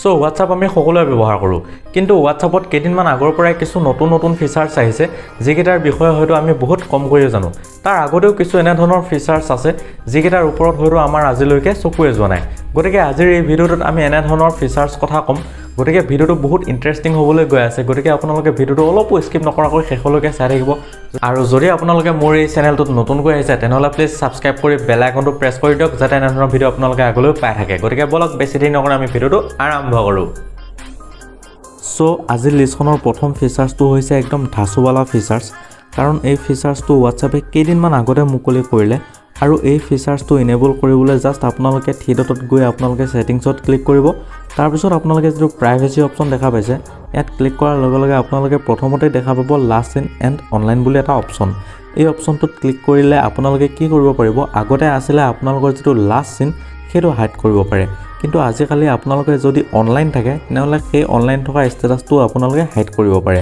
So WhatsApp আমি সকলোৱে ব্যৱহাৰ কৰোঁ কিন্তু WhatsAppত কেইদিনমান আগৰ পৰাই কিছু নতুন ফিচাৰ্ছ আহিছে যিকেইটাৰ বিষয়ে হয়তো আমি বহুত কম কৰি জানো তাৰ আগতেও কিছু এনে ধৰণৰ ফিচাৰ্ছ আছে যিকেইটাৰ ওপৰত হয়তো আমাৰ আজিলৈকে চকুৱে যোৱা নাই গতিকে আজিৰ এই ভিডিঅ'টোত আমি এনে ধৰণৰ ফিচাৰ্ছ কথা ক'ম গতিকে ভিডিঅ'টো বহুত ইন্টাৰেষ্টিং হ'বলৈ গৈ আছে গতিকে আপোনালোকে ভিডিঅ'টো অলপো স্কিপ নকৰাকৈ শেষলৈকে চাই থাকিব আৰু যদি আপোনালোকে মোৰ এই চেনেলটোত নতুনকৈ আহিছে তেনেহ'লে প্লিজ সাবস্ক্ৰাইব কৰি বেল আইকনটো প্ৰেছ কৰি দিয়ক যাতে এনে ধৰণৰ ভিডিঅ' আপোনালোকে আগলৈ পাই থাকে গতিকে বলক বেছি দেৰি নকৰি আমি ভিডিঅ'টো আৰম্ভ কৰোঁ সো আজিৰ লিষ্টখনৰ প্ৰথম ফিচাৰ্ছটো হৈছে একদম ধাচুৱালা ফিচাৰ্ছ কাৰণ এই ফিচাৰ্ছটো WhatsAppে কেইদিনমান আগতে মুকলি কৰিলে আৰু এই ফিচাৰ্ছটো এনেবল কৰিবলৈ জাষ্ট আপোনালোকে থ্ৰী ডটত গৈ আপোনালোকে সেটিংছত ক্লিক কৰিব তাৰ পিছত আপোনালোকে যেটো প্ৰাইভেচি অপচন দেখা পাইছে ইয়াত ক্লিক কৰাৰ লগে লগে আপোনালোকে প্ৰথমতে দেখা পাব লাষ্ট সিন এণ্ড অনলাইন বুলি এটা অপচন এই অপচনটোত ক্লিক কৰিলে আপোনালোকে কি কৰিব পাৰিব আগতে আছিল আপোনালোকৰ যেটো লাষ্ট সিন সেইটো হাইড কৰিব পাৰে কিন্তু আজিকালি আপোনালোকে যদি অনলাইন থাকে তেনেহলে সেই অনলাইন থকা ষ্টেটাসটো আপোনালোকে হাইড কৰিব পাৰে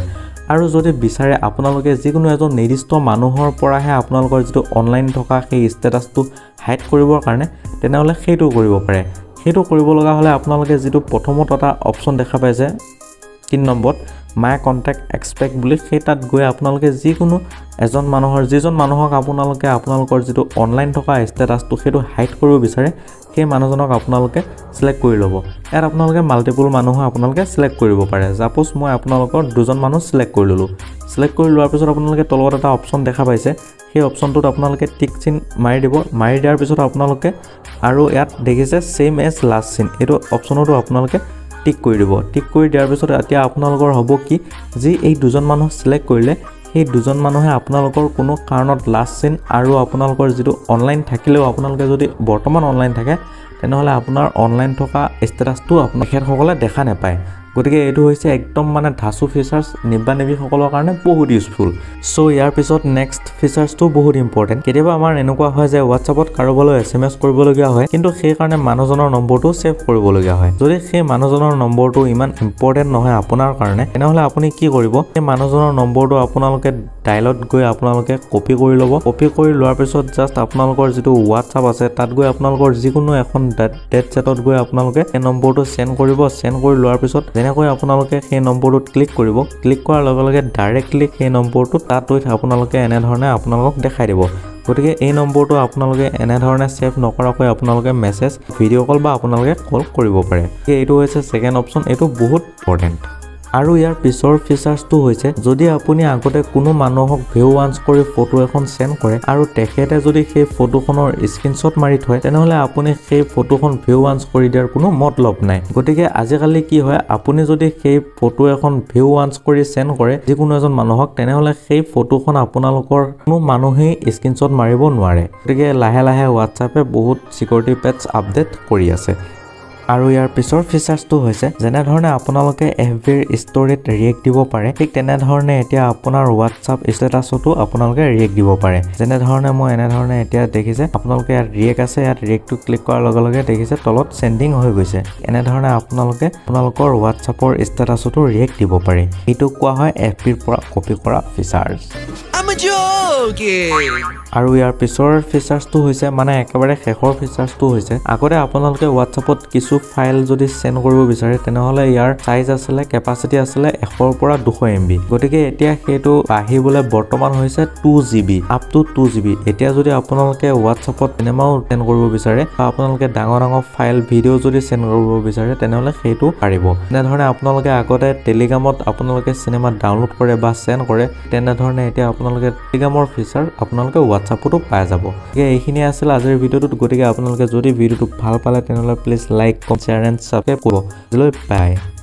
আৰু যদি বিচাৰে আপোনালোকে যিকোনো এজন নিৰ্দিষ্ট মানুহৰ পৰাহে আপোনালোকৰ যেটো অনলাইন থকা সেই ষ্টেটাসটো হাইড কৰিবৰ কাৰণে তেনেহলে সেইটো কৰিব পাৰে সেইটো কৰিব লগা হলে আপোনালোকে যেটো প্ৰথমত এটা অপচন দেখা পাইছে 3 নম্বৰত মাই কন্টাক্ট এক্সপেক্ট বুলি সেই তাত গৈ আপোনালোকে যিকোনো এজন মানুহৰ যিজন মানুহক আপোনালোকে আপোনালোকৰ যেটো অনলাইন থকা ষ্টেটাসটো সেইটো হাইড কৰিব বিচাৰে সেই মানুহজনক আপোনালোকে সিলেক্ট কৰি ল'ব ইয়াত আপোনালোকে মাল্টিপল মানুহ আপোনালোকে সিলেক্ট কৰিব পাৰে সাপোজ মই আপোনালোকৰ দুজন মানুহ সিলেক্ট কৰি ললো সিলেক্ট কৰি লোৱাৰ পিছত আপোনালোকে তলত এটা অপচন দেখা পাইছে সেই অপচনটোত আপোনালোকে টিক চিন মাৰি দিব মাৰি দিয়াৰ পিছত আপোনালোকে আৰু ইয়াত দেখিছে সেম এজ লাষ্ট সিন এটো অপচনটো আপোনালোকে টিক কৰি দিব টিক কৰি দিয়াৰ পিছত এতিয়া আপোনালোকৰ হ'ব কি যি এই দুজন মানুহ সিলেক্ট কৰিলে সেই দুজন মানুহে আপোনালোকৰ কোনো কাৰণত লাষ্ট সিন আৰু আপোনালোকৰ যেটো অনলাইন থাকিলেও আপোনালোকে যদি বৰ্তমান অনলাইন থাকে তেনেহলে আপোনাৰ অনলাইন থকা ষ্টেটাসটো আপোনালোকে দেখা নাপায় গতিকে এটো হৈছে একদম মানে ধাচু ফিচাৰ্ছ নিবানিবি সকলৰ কাৰণে বহুত ইউজফুল সো ইয়াৰ পিছত নেক্সট ফিচাৰ্ছটো বহুত ইম্পৰ্টেন্ট কেতিয়াবা আমাৰ এনেকুৱা হয় যে WhatsAppত কাৰোবালৈ SMS কৰিবলগীয়া হয় কিন্তু সেই কাৰণে মানুহজনৰ নম্বৰটো সেভ কৰিবলগীয়া হয় যদি সেই মানুহজনৰ নম্বৰটো ইমান ইম্পৰ্টেন্ট নহয় আপোনাৰ কাৰণে তেনেহলে আপুনি কি কৰিব সেই মানুহজনৰ নম্বৰটো আপোনালোকে ডায়লত গৈ আপোনালোকে কপি কৰি ল'ব কপি কৰি লোৱাৰ পিছত জাষ্ট আপোনালোকৰ যেটো WhatsApp আছে তাত গৈ আপোনালোকৰ যিকোনো এখন ডেট ছেটত গৈ আপোনালোকে এই নম্বৰটো সেন্ড কৰিব সেন্ড কৰি লোৱাৰ পিছত যেনেকৈ আপোনালোকে সেই নম্বৰটোত ক্লিক কৰিব ক্লিক কৰাৰ লগে লগে ডাইৰেক্টলি সেই নম্বৰটো তাত আপোনালোকে এনে ধৰণে আপোনালোকক দেখাই দিব গতিকে এই নম্বৰটো আপোনালোকে এনে ধৰণে সেভ নকৰাকৈ আপোনালোকে মেছেজ ভিডিঅ' কল বা আপোনালোকে কল কৰিব পাৰে এইটো হৈছে সেকেন্ড অপচন এটো বহুত ইম্পৰ্টেন্ট আৰু ইয়াৰ পিছৰ ফিচাৰ্ছটো হৈছে যদি আপুনি আগতে কোনো মানুহক ভিউ ওয়ান্স কৰি ফটো এখন সেন্ড কৰে আৰু তেখেতে যদি সেই ফটোখনৰ স্ক্ৰিনশ্বট মাৰি থয় তেনেহলে আপুনি সেই ফটোখন ভিউ ওয়ান্স কৰি দিয়াৰ কোনো মতলব নাই গতিকে আজিকালি কি হয় আপুনি যদি সেই ফটো এখন ভিউ ওয়ান্স কৰি সেন্ড কৰে যিকোনো এজন মানুহক তেনেহলে সেই ফটোখন আপোনালোকৰ কোনো মানুহেই স্ক্ৰিনশ্বট মাৰিব নোৱাৰে গতিকে লাহে লাহে WhatsAppে বহুত সিকিউৰিটি পেটচ আপডেট কৰি আছে আৰু ইয়াৰ পিছৰ ফিচাৰ্ছটো হৈছে যেনে ধৰণে আপোনালোকে FBৰ ষ্টৰিত ৰিয়েক্ট দিব পাৰে ঠিক তেনে ধৰণে এতিয়া আপোনাৰ WhatsApp ষ্টেটাসতো আপোনালোকে ৰিয়েক্ট দিব পাৰে যেনে ধৰণে মই এনে ধৰণে এতিয়া দেখিছে আপোনালোকে ইয়াত ৰিয়েক্ট আছে ইয়াত ৰিয়েক্টটো ক্লিক কৰাৰ লগে লগে দেখিছে তলত সেন্ডিং হৈ গৈছে এনে ধৰণে আপোনালোকে আপোনালোকৰ WhatsAppৰ ষ্টেটাসতো ৰিয়েক্ট দিব পাৰে এইটো কোৱা হয় FBৰ পৰা কপি কৰা ফিচাৰ্ছ আৰু ইয়াৰ পিছৰ ফিচাৰ্ছটো হৈছে মানে একেবাৰে শেষৰ ফিচাৰ্ছটো হৈছে আগতে আপোনালোকে WhatsAppত কিছু ফাইল যদি সেন্ড কৰিব বিচাৰে তেনেহলে ইয়াৰ সাইজ আছিল কেপাসিটি আছিল 100 ৰ পৰা 200 MB গতিকে এতিয়া হেতু আহিবলে বৰ্তমান হৈছে 2GB আপ টু 2GB এতিয়া যদি আপোনালোকে WhatsAppত চিনেমাও সেন্ড কৰিব বিচাৰে বা আপোনালোকে ডাঙৰ ফাইল ভিডিও যদি সেন্ড কৰিব বিচাৰে তেনেহলে হেতু পাৰিব এনে ধৰণে আপোনালোকে আগতে টেলিগ্ৰামত আপোনালোকে চিনেমা ডাউনলোড কৰে বা সেন্ড কৰে তেনে ধৰণে এতিয়া আপোনালোকে টেলিগ্ৰামৰ ফিচাৰ আপোনালোকে WhatsAppতো পাই যাব এইখিনি আছিল আজিৰ ভিডিওটোত গতিকে আপোনালোকে যদি ভিডিওটো ভাল পালে তেনেহলে please like comment share and subscribe কৰিব। বাই।